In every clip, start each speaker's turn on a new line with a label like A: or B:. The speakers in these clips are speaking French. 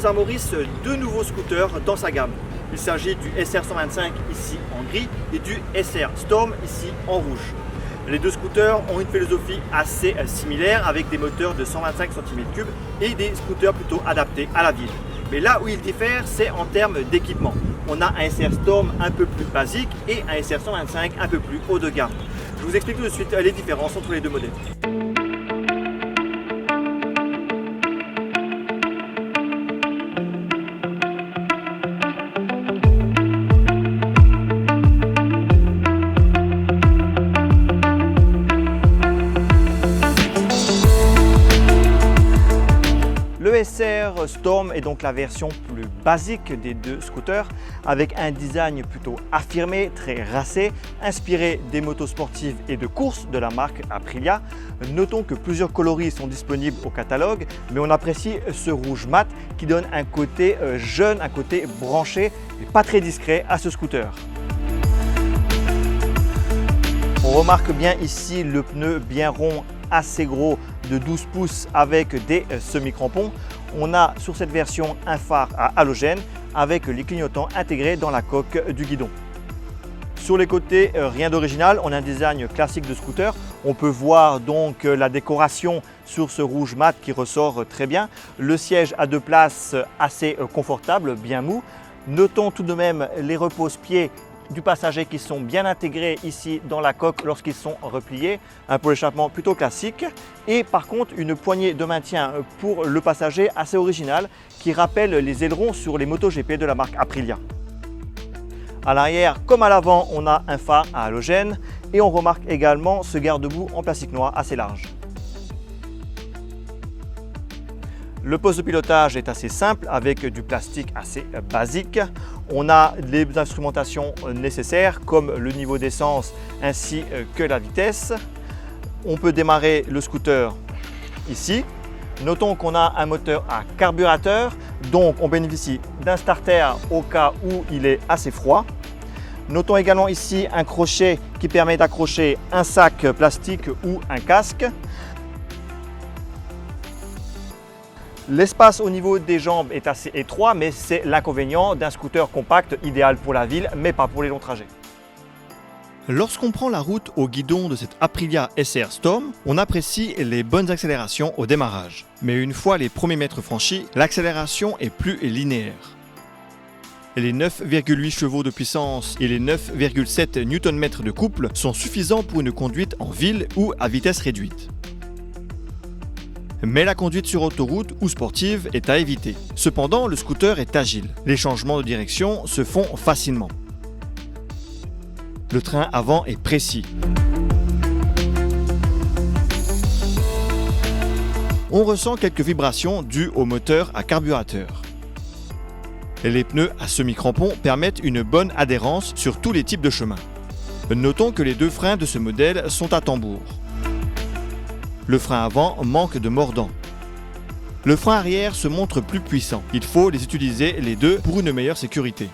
A: propose à Maurice deux nouveaux scooters dans sa gamme. Il s'agit du SR125 ici en gris et du SR Storm ici en rouge. Les deux scooters ont une philosophie assez similaire avec des moteurs de 125 cm3 et des scooters plutôt adaptés à la ville. Mais là où ils diffèrent, c'est en termes d'équipement. On a un SR Storm un peu plus basique et un SR125 un peu plus haut de gamme. Je vous explique tout de suite les différences entre les deux modèles. Le SR Storm est donc la version plus basique des deux scooters avec un design plutôt affirmé, très racé, inspiré des motos sportives et de course de la marque Aprilia. Notons que plusieurs coloris sont disponibles au catalogue, mais on apprécie ce rouge mat qui donne un côté jeune, un côté branché et pas très discret à ce scooter. On remarque bien ici le pneu bien rond, assez gros de 12 pouces avec des semi-crampons. On a sur cette version un phare à halogène avec les clignotants intégrés dans la coque du guidon. Sur les côtés, rien d'original, on a un design classique de scooter. On peut voir donc la décoration sur ce rouge mat qui ressort très bien. Le siège à deux places assez confortable, bien mou. Notons tout de même les repose-pieds du passager qui sont bien intégrés ici dans la coque lorsqu'ils sont repliés, un pôle d'échappement plutôt classique et par contre une poignée de maintien pour le passager assez originale qui rappelle les ailerons sur les MotoGP de la marque Aprilia. À l'arrière comme à l'avant, on a un phare à halogène et on remarque également ce garde-boue en plastique noir assez large. Le poste de pilotage est assez simple avec du plastique assez basique. On a les instrumentations nécessaires comme le niveau d'essence ainsi que la vitesse. On peut démarrer le scooter ici. Notons qu'on a un moteur à carburateur, donc on bénéficie d'un starter au cas où il est assez froid. Notons également ici un crochet qui permet d'accrocher un sac plastique ou un casque. L'espace au niveau des jambes est assez étroit, mais c'est l'inconvénient d'un scooter compact idéal pour la ville, mais pas pour les longs trajets. Lorsqu'on prend la route au guidon de cette Aprilia SR Storm, on apprécie les bonnes accélérations au démarrage. Mais une fois les premiers mètres franchis, l'accélération est plus linéaire. Les 9,8 chevaux de puissance et les 9,7 Nm de couple sont suffisants pour une conduite en ville ou à vitesse réduite. Mais la conduite sur autoroute ou sportive est à éviter. Cependant, le scooter est agile. Les changements de direction se font facilement. Le train avant est précis. On ressent quelques vibrations dues au moteur à carburateur. Les pneus à semi-crampons permettent une bonne adhérence sur tous les types de chemins. Notons que les deux freins de ce modèle sont à tambour. Le frein avant manque de mordant. Le frein arrière se montre plus puissant. Il faut les utiliser les deux pour une meilleure sécurité.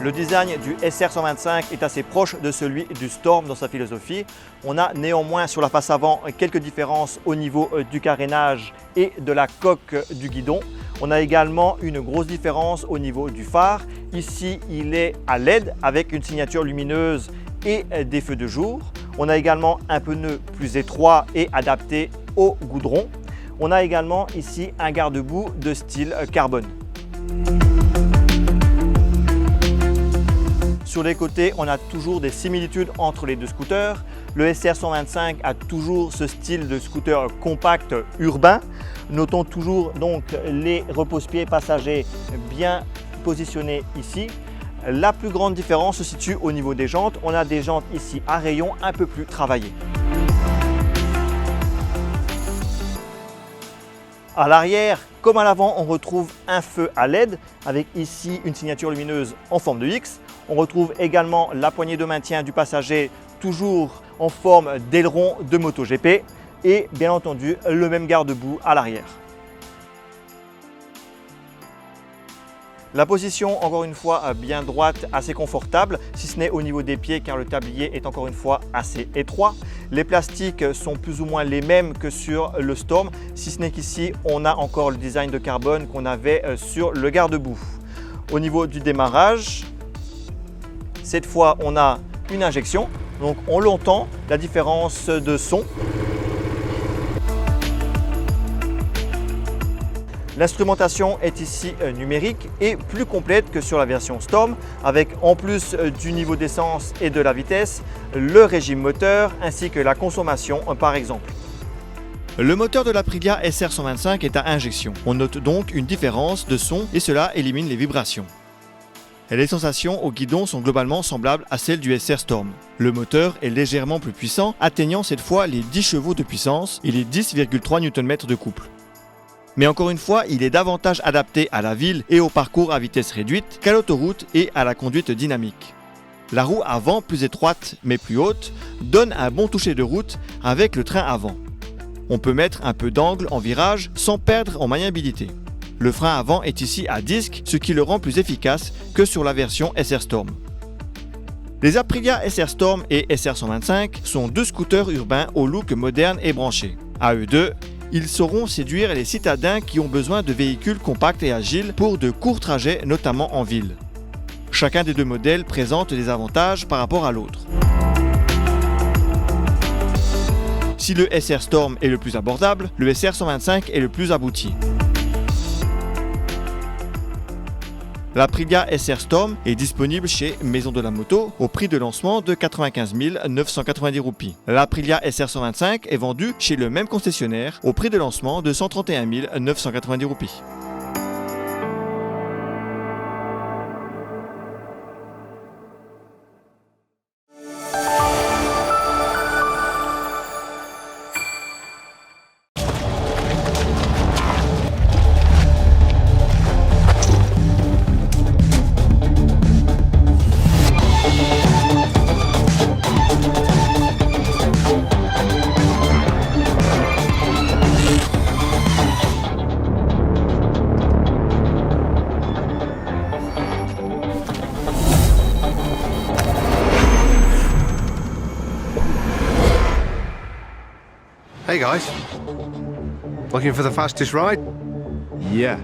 A: Le design du SR125 est assez proche de celui du Storm dans sa philosophie. On a néanmoins sur la face avant quelques différences au niveau du carénage et de la coque du guidon. On a également une grosse différence au niveau du phare. Ici, il est à LED avec une signature lumineuse et des feux de jour. On a également un pneu plus étroit et adapté au goudron. On a également ici un garde-boue de style carbone. Sur les côtés, on a toujours des similitudes entre les deux scooters. Le SR125 a toujours ce style de scooter compact urbain. Notons toujours donc les repose-pieds passagers bien positionnés ici. La plus grande différence se situe au niveau des jantes. On a des jantes ici à rayons un peu plus travaillées. À l'arrière, comme à l'avant, on retrouve un feu à LED avec ici une signature lumineuse en forme de X. On retrouve également la poignée de maintien du passager toujours en forme d'aileron de MotoGP et bien entendu le même garde-boue à l'arrière. La position, encore une fois, bien droite, assez confortable, si ce n'est au niveau des pieds car le tablier est encore une fois assez étroit. Les plastiques sont plus ou moins les mêmes que sur le Storm, si ce n'est qu'ici, on a encore le design de carbone qu'on avait sur le garde-boue. Au niveau du démarrage, cette fois, on a une injection, donc on l'entend, la différence de son. L'instrumentation est ici numérique et plus complète que sur la version Storm, avec en plus du niveau d'essence et de la vitesse, le régime moteur ainsi que la consommation par exemple. Le moteur de l'Aprilia SR125 est à injection. On note donc une différence de son et cela élimine les vibrations. Les sensations au guidon sont globalement semblables à celles du SR Storm. Le moteur est légèrement plus puissant, atteignant cette fois les 10 chevaux de puissance et les 10,3 Nm de couple. Mais encore une fois, il est davantage adapté à la ville et au parcours à vitesse réduite qu'à l'autoroute et à la conduite dynamique. La roue avant, plus étroite mais plus haute, donne un bon toucher de route avec le train avant. On peut mettre un peu d'angle en virage sans perdre en maniabilité. Le frein avant est ici à disque, ce qui le rend plus efficace que sur la version SR Storm. Les Aprilia SR Storm et SR125 sont deux scooters urbains au look moderne et branché. À eux deux, ils sauront séduire les citadins qui ont besoin de véhicules compacts et agiles pour de courts trajets, notamment en ville. Chacun des deux modèles présente des avantages par rapport à l'autre. Si le SR Storm est le plus abordable, le SR125 est le plus abouti. L'Aprilia SR Storm est disponible chez Maison de la Moto au prix de lancement de 95 990 roupies. L'Aprilia SR125 est vendue chez le même concessionnaire au prix de lancement de 131 990 roupies.
B: Hey guys, looking for the fastest ride? Yeah.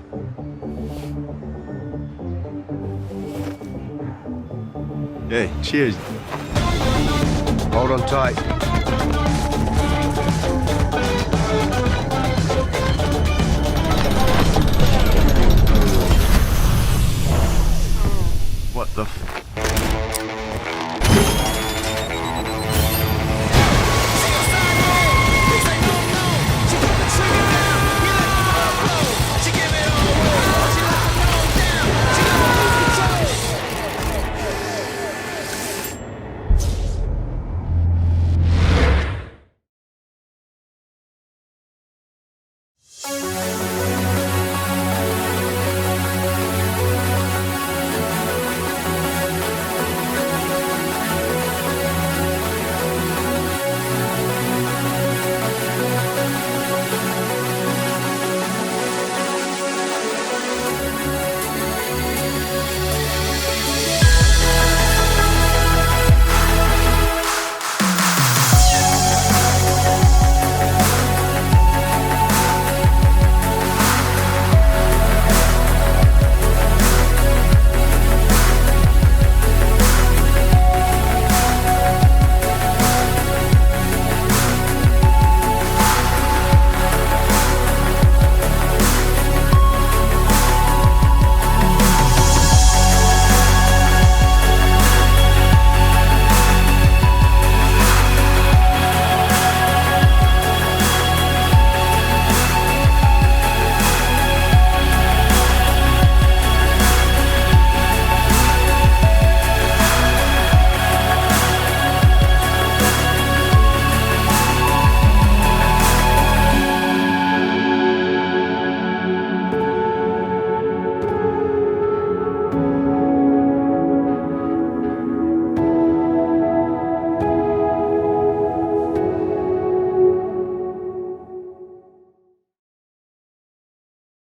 B: Hey, cheers. Hold on tight.